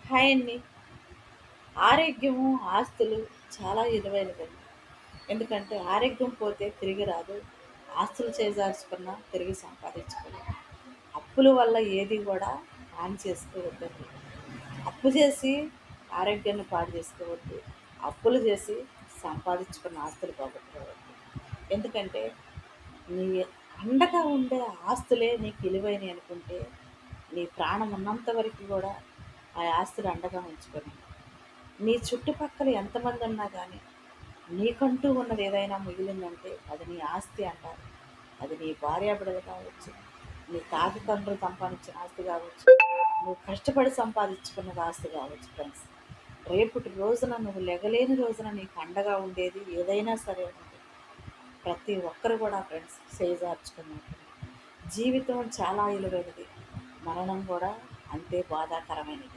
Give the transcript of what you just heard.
Hi అండి. ఆరోగ్యము, ఆస్తులు చాలా విలువైనదండి. ఎందుకంటే ఆరోగ్యం పోతే తిరిగి రాదు. ఆస్తులు చేజార్చుకున్నా తిరిగి సంపాదించుకోలేం. అప్పుల వల్ల ఏది కూడా హాని చేసుకోవద్దండి. అప్పు చేసి ఆరోగ్యాన్ని పాడు చేసుకోవద్దు. అప్పులు చేసి సంపాదించుకున్న ఆస్తులు పోగొట్టుకోవద్దు. ఎందుకంటే నీ అండగా ఉండే ఆస్తులే నీకు విలువైనవి అనుకుంటే నీ ప్రాణం ఉన్నంత వరకు కూడా ఆ ఆస్తులు అండగా ఉంచుకొని నీ చుట్టుపక్కల ఎంతమంది ఉన్నా కానీ నీకంటూ ఉన్నది ఏదైనా మిగిలిందంటే అది నీ ఆస్తి అంటారు. అది నీ భార్యాబిడ్డలు కావచ్చు, నీ తాత తండ్రులు సంపాదించిన ఆస్తి కావచ్చు, నువ్వు కష్టపడి సంపాదించుకున్నది ఆస్తి కావచ్చు ఫ్రెండ్స్. రేపటి రోజున నువ్వు లెగలేని రోజున నీకు అండగా ఉండేది ఏదైనా సరే ఉంది. ప్రతి ఒక్కరు కూడా ఫ్రెండ్స్ చేజార్చుకున్నారు. జీవితం చాలా విలువైనది, మరణం కూడా అంతే బాధాకరమైనది.